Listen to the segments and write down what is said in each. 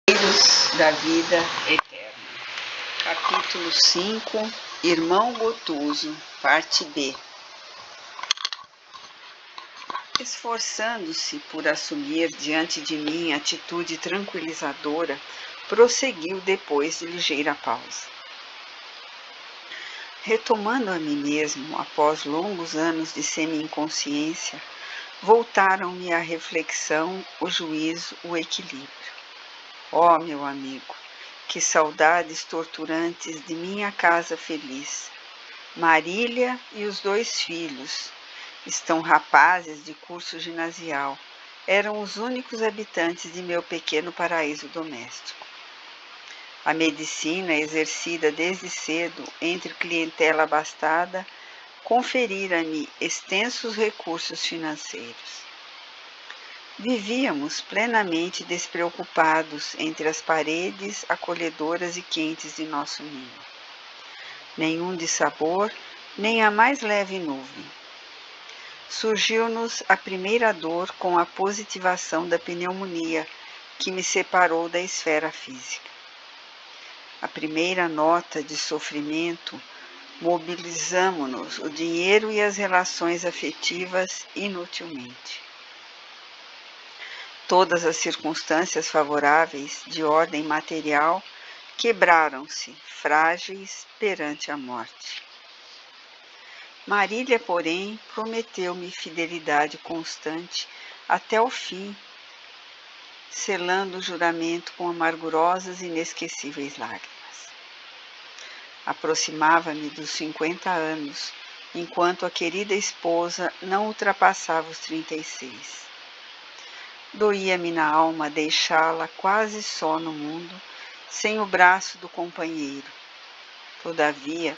Companheiros da Vida Eterna. Capítulo 5. Irmão Gotuso, parte B. Esforçando-se por assumir diante de mim atitude tranquilizadora, prosseguiu depois de ligeira pausa. Retomando a mim mesmo, após longos anos de semi-inconsciência, voltaram-me a reflexão, o juízo, o equilíbrio. Ó, meu amigo, que saudades torturantes de minha casa feliz. Marília e os 2 filhos, estão rapazes de curso ginasial, eram os únicos habitantes de meu pequeno paraíso doméstico. A medicina, exercida desde cedo entre clientela abastada, conferira-me extensos recursos financeiros. Vivíamos plenamente despreocupados entre as paredes acolhedoras e quentes de nosso ninho. Nenhum dissabor, nem a mais leve nuvem. Surgiu-nos a primeira dor com a positivação da pneumonia, que me separou da esfera física. A primeira nota de sofrimento, mobilizamo-nos, o dinheiro e as relações afetivas inutilmente. Todas as circunstâncias favoráveis de ordem material quebraram-se, frágeis perante a morte. Marília, porém, prometeu-me fidelidade constante até o fim, selando o juramento com amargurosas e inesquecíveis lágrimas. Aproximava-me dos 50 anos, enquanto a querida esposa não ultrapassava os 36. Doía-me na alma deixá-la quase só no mundo, sem o braço do companheiro. Todavia,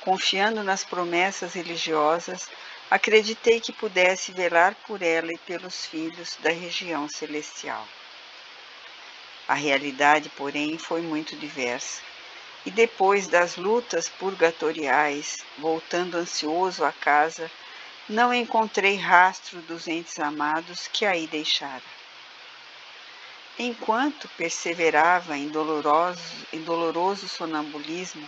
confiando nas promessas religiosas, acreditei que pudesse velar por ela e pelos filhos da região celestial. A realidade, porém, foi muito diversa, e depois das lutas purgatoriais, voltando ansioso à casa, não encontrei rastro dos entes amados que aí deixara. Enquanto perseverava em doloroso sonambulismo,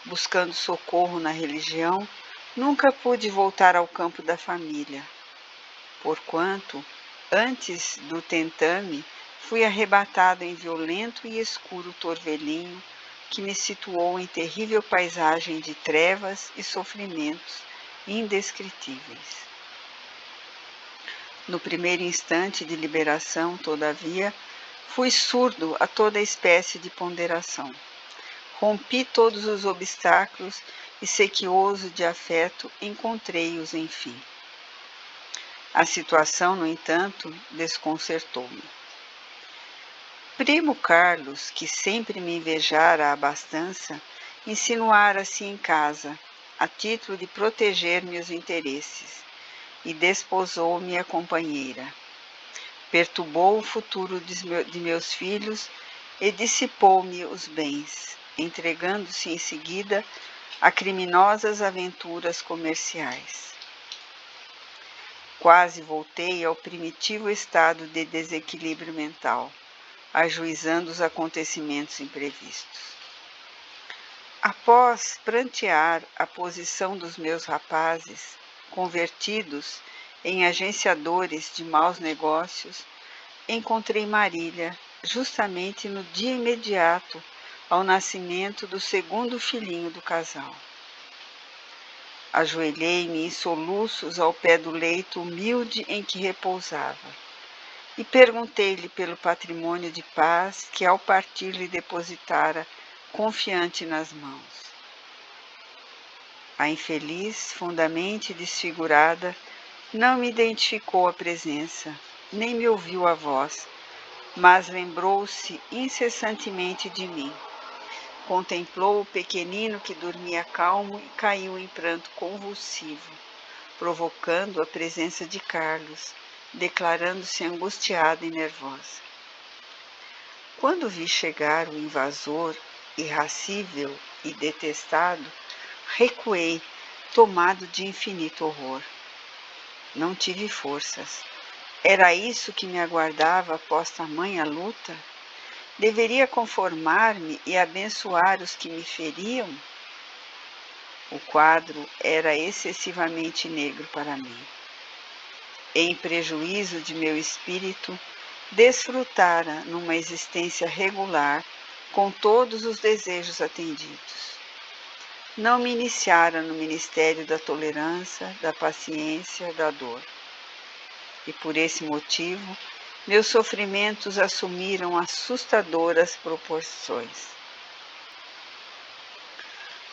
buscando socorro na religião, nunca pude voltar ao campo da família, porquanto, antes do tentame, fui arrebatado em violento e escuro torvelinho que me situou em terrível paisagem de trevas e sofrimentos indescritíveis. No primeiro instante de liberação, todavia, fui surdo a toda espécie de ponderação. Rompi todos os obstáculos e, sequioso de afeto, encontrei-os enfim. A situação, no entanto, desconcertou-me. Primo Carlos, que sempre me invejara a abastança, insinuara-se em casa, a título de proteger meus interesses, e desposou minha companheira. Perturbou o futuro de meus filhos e dissipou-me os bens, entregando-se em seguida a criminosas aventuras comerciais. Quase voltei ao primitivo estado de desequilíbrio mental, ajuizando os acontecimentos imprevistos. Após prantear a posição dos meus rapazes, convertidos em agenciadores de maus negócios, encontrei Marília justamente no dia imediato ao nascimento do segundo filhinho do casal. Ajoelhei-me em soluços ao pé do leito humilde em que repousava e perguntei-lhe pelo patrimônio de paz que ao partir lhe depositara confiante nas mãos. A infeliz, fundamente desfigurada, não me identificou a presença, nem me ouviu a voz, mas lembrou-se incessantemente de mim. Contemplou o pequenino que dormia calmo e caiu em pranto convulsivo, provocando a presença de Carlos, declarando-se angustiada e nervosa. Quando vi chegar o invasor, irracível e detestado, recuei, tomado de infinito horror. Não tive forças. Era isso que me aguardava após tamanha luta? Deveria conformar-me e abençoar os que me feriam? O quadro era excessivamente negro para mim. Em prejuízo de meu espírito, desfrutara numa existência regular, com todos os desejos atendidos. Não me iniciara no ministério da tolerância, da paciência, da dor. E por esse motivo, meus sofrimentos assumiram assustadoras proporções.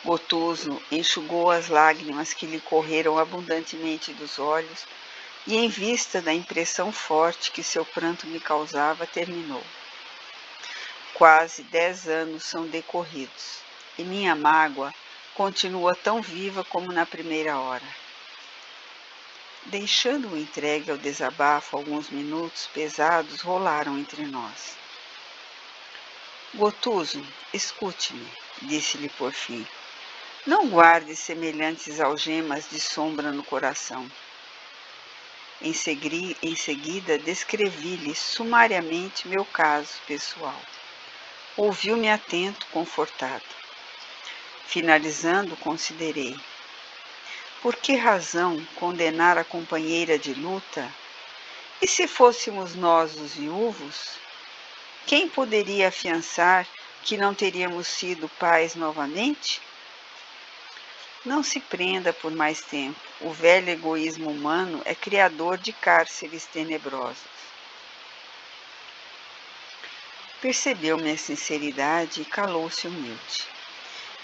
Gotuso enxugou as lágrimas que lhe correram abundantemente dos olhos e, em vista da impressão forte que seu pranto me causava, terminou. Quase 10 anos são decorridos e minha mágoa continua tão viva como na primeira hora. Deixando-o entregue ao desabafo, alguns minutos pesados rolaram entre nós. Gotuso, escute-me, disse-lhe por fim. Não guarde semelhantes algemas de sombra no coração. Em seguida, descrevi-lhe sumariamente meu caso pessoal. Ouviu-me atento, confortado. Finalizando, considerei. Por que razão condenar a companheira de luta? E se fôssemos nós os viúvos? Quem poderia afiançar que não teríamos sido pais novamente? Não se prenda por mais tempo. O velho egoísmo humano é criador de cárceres tenebrosos. Percebeu minha sinceridade e calou-se humilde.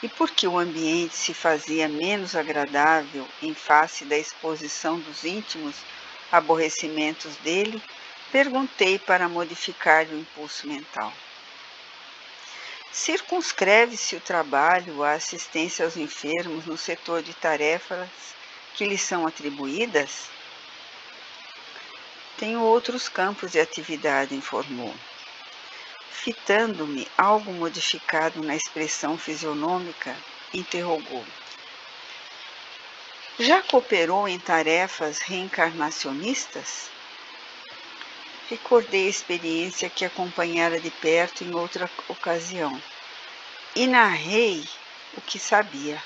E porque o ambiente se fazia menos agradável em face da exposição dos íntimos aborrecimentos dele, perguntei para modificar-lhe o impulso mental. Circunscreve-se o trabalho, a assistência aos enfermos no setor de tarefas que lhes são atribuídas? Tenho outros campos de atividade, informou. Fitando-me algo modificado na expressão fisionômica, interrogou. Já cooperou em tarefas reencarnacionistas? Recordei a experiência que acompanhara de perto em outra ocasião e narrei o que sabia.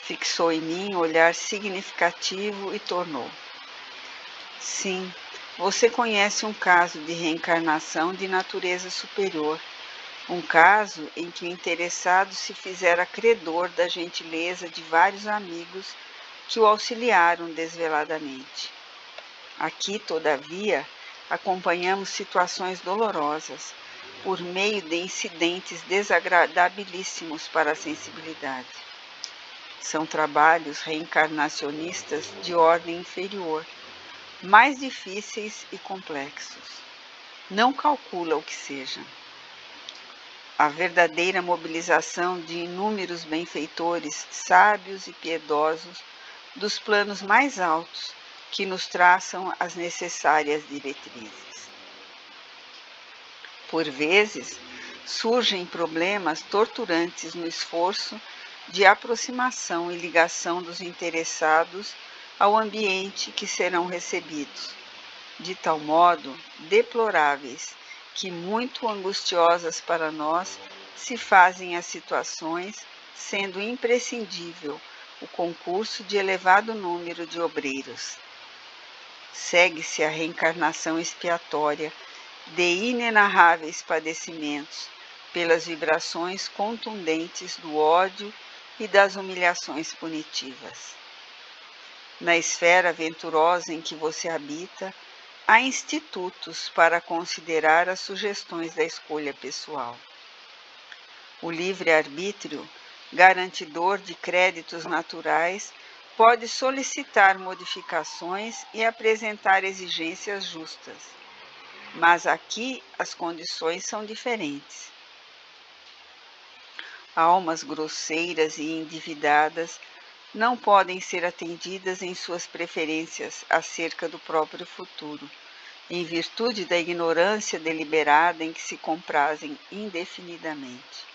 Fixou em mim um olhar significativo e tornou. Sim, você conhece um caso de reencarnação de natureza superior, um caso em que o interessado se fizera credor da gentileza de vários amigos que o auxiliaram desveladamente. Aqui, todavia, acompanhamos situações dolorosas, por meio de incidentes desagradabilíssimos para a sensibilidade. São trabalhos reencarnacionistas de ordem inferior, mais difíceis e complexos. Não calcula o que seja. A verdadeira mobilização de inúmeros benfeitores, sábios e piedosos, dos planos mais altos, que nos traçam as necessárias diretrizes. Por vezes, surgem problemas torturantes no esforço de aproximação e ligação dos interessados ao ambiente que serão recebidos, de tal modo deploráveis que muito angustiosas para nós se fazem as situações, sendo imprescindível o concurso de elevado número de obreiros. Segue-se a reencarnação expiatória de inenarráveis padecimentos pelas vibrações contundentes do ódio e das humilhações punitivas. Na esfera venturosa em que você habita, há institutos para considerar as sugestões da escolha pessoal. O livre-arbítrio, garantidor de créditos naturais, pode solicitar modificações e apresentar exigências justas, mas aqui as condições são diferentes. Almas grosseiras e endividadas não podem ser atendidas em suas preferências acerca do próprio futuro, em virtude da ignorância deliberada em que se comprazem indefinidamente.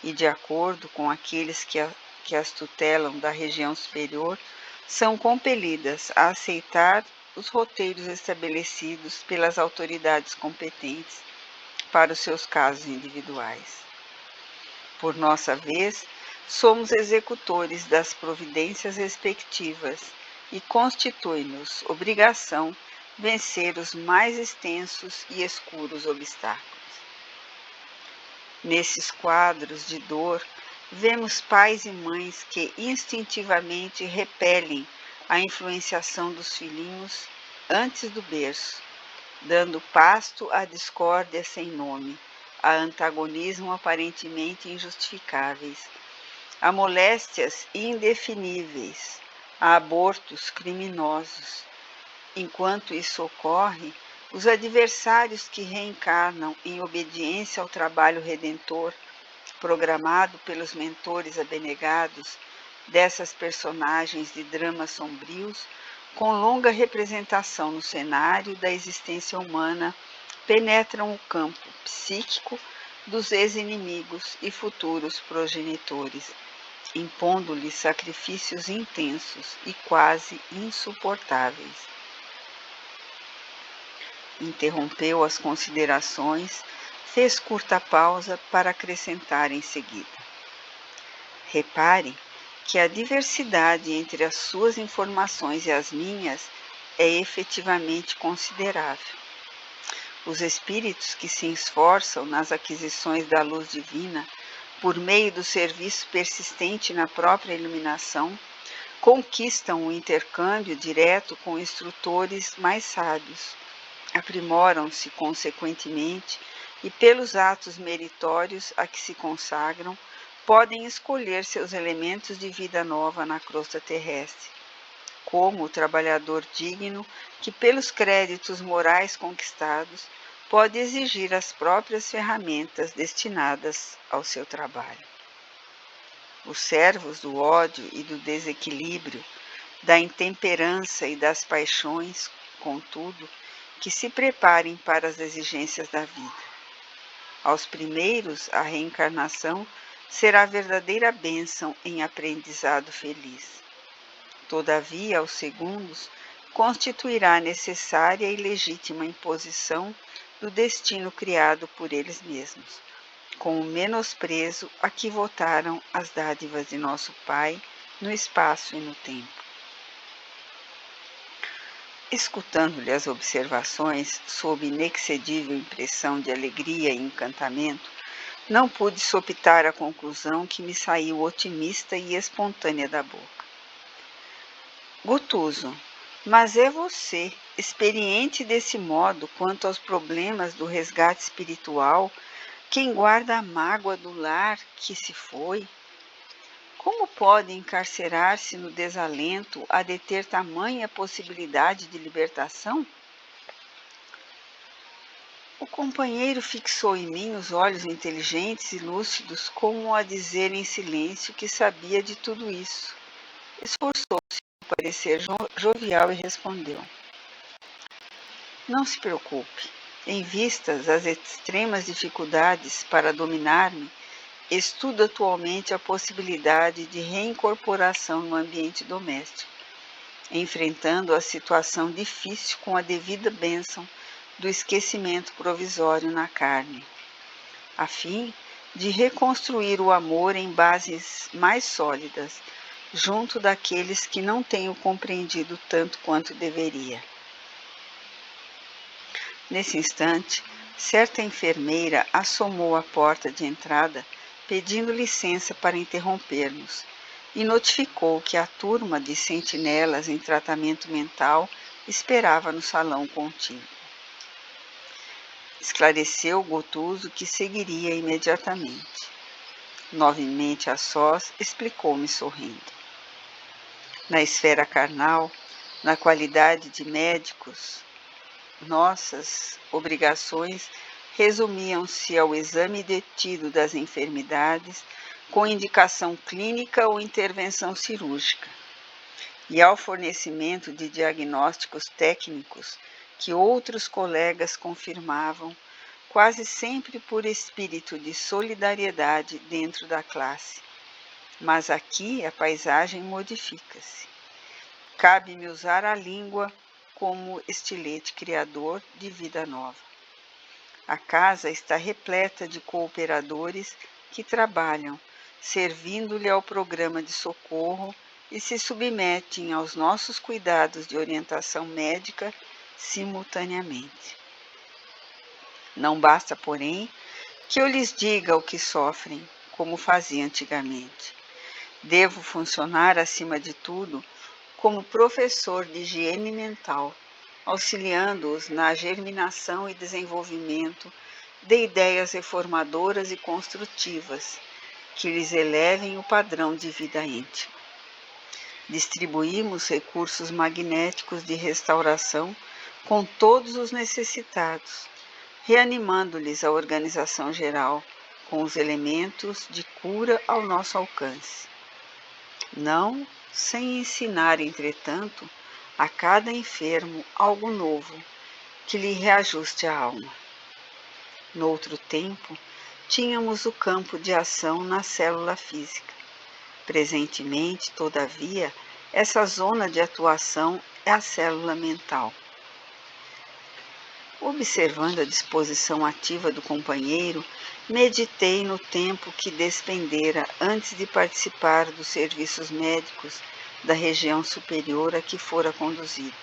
E de acordo com aqueles que as tutelam da região superior, são compelidas a aceitar os roteiros estabelecidos pelas autoridades competentes para os seus casos individuais. Por nossa vez, somos executores das providências respectivas e constitui-nos obrigação vencer os mais extensos e escuros obstáculos. Nesses quadros de dor, vemos pais e mães que instintivamente repelem a influenciação dos filhinhos antes do berço, dando pasto à discórdia sem nome, a antagonismo aparentemente injustificáveis, a moléstias indefiníveis, a abortos criminosos. Enquanto isso ocorre, os adversários que reencarnam em obediência ao trabalho redentor programado pelos mentores abnegados dessas personagens de dramas sombrios, com longa representação no cenário da existência humana, penetram o campo psíquico dos ex-inimigos e futuros progenitores, impondo-lhes sacrifícios intensos e quase insuportáveis. Interrompeu as considerações, fez curta pausa para acrescentar em seguida. Repare que a diversidade entre as suas informações e as minhas é efetivamente considerável. Os espíritos que se esforçam nas aquisições da luz divina, por meio do serviço persistente na própria iluminação, conquistam o intercâmbio direto com instrutores mais sábios, aprimoram-se consequentemente e, pelos atos meritórios a que se consagram, podem escolher seus elementos de vida nova na crosta terrestre, como o trabalhador digno que, pelos créditos morais conquistados, pode exigir as próprias ferramentas destinadas ao seu trabalho. Os servos do ódio e do desequilíbrio, da intemperança e das paixões, contudo, que se preparem para as exigências da vida. Aos primeiros, a reencarnação será verdadeira bênção em aprendizado feliz. Todavia, aos segundos, constituirá necessária e legítima imposição do destino criado por eles mesmos, com o menosprezo a que votaram as dádivas de nosso Pai no espaço e no tempo. Escutando-lhe as observações, sob inexcedível impressão de alegria e encantamento, não pude sopitar a conclusão que me saiu otimista e espontânea da boca. Gotuso, mas é você, experiente desse modo quanto aos problemas do resgate espiritual, quem guarda a mágoa do lar que se foi? Como pode encarcerar-se no desalento a deter tamanha possibilidade de libertação? O companheiro fixou em mim os olhos inteligentes e lúcidos, como a dizer em silêncio que sabia de tudo isso. Esforçou-se a parecer jovial e respondeu: Não se preocupe. Em vistas às extremas dificuldades para dominar-me, estudo atualmente a possibilidade de reincorporação no ambiente doméstico, enfrentando a situação difícil com a devida bênção do esquecimento provisório na carne, a fim de reconstruir o amor em bases mais sólidas, junto daqueles que não tenho compreendido tanto quanto deveria. Nesse instante, certa enfermeira assomou à porta de entrada, pedindo licença para interromper-nos, e notificou que a turma de sentinelas em tratamento mental esperava no salão contíguo. Esclareceu Gotuso que seguiria imediatamente. Novamente a sós, explicou-me sorrindo. Na esfera carnal, na qualidade de médicos, nossas obrigações resumiam-se ao exame detido das enfermidades, com indicação clínica ou intervenção cirúrgica, e ao fornecimento de diagnósticos técnicos que outros colegas confirmavam, quase sempre por espírito de solidariedade dentro da classe. Mas aqui a paisagem modifica-se. Cabe-me usar a língua como estilete criador de vida nova. A casa está repleta de cooperadores que trabalham, servindo-lhe ao programa de socorro e se submetem aos nossos cuidados de orientação médica simultaneamente. Não basta, porém, que eu lhes diga o que sofrem, como fazia antigamente. Devo funcionar, acima de tudo, como professor de higiene mental, auxiliando-os na germinação e desenvolvimento de ideias reformadoras e construtivas, que lhes elevem o padrão de vida íntima. Distribuímos recursos magnéticos de restauração com todos os necessitados, reanimando-lhes a organização geral com os elementos de cura ao nosso alcance. Não sem ensinar, entretanto, a cada enfermo algo novo que lhe reajuste a alma. Noutro tempo, tínhamos o campo de ação na célula física. Presentemente, todavia, essa zona de atuação é a célula mental. Observando a disposição ativa do companheiro, meditei no tempo que despendera antes de participar dos serviços médicos da região superior a que fora conduzido,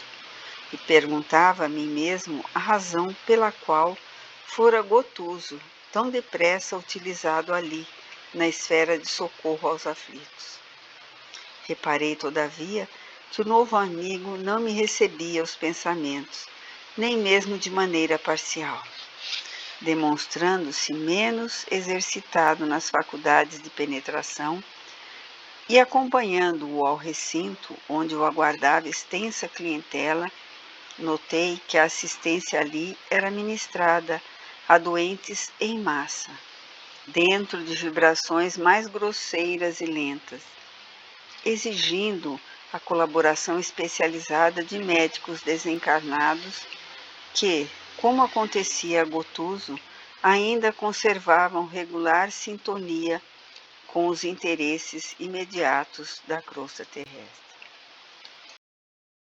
e perguntava a mim mesmo a razão pela qual fora gotuso tão depressa utilizado ali, na esfera de socorro aos aflitos. Reparei, todavia, que o novo amigo não me recebia os pensamentos, nem mesmo de maneira parcial, demonstrando-se menos exercitado nas faculdades de penetração e acompanhando-o ao recinto onde o aguardava extensa clientela, notei que a assistência ali era ministrada a doentes em massa, dentro de vibrações mais grosseiras e lentas, exigindo a colaboração especializada de médicos desencarnados que, como acontecia a Gotuso, ainda conservavam regular sintonia com os interesses imediatos da crosta terrestre.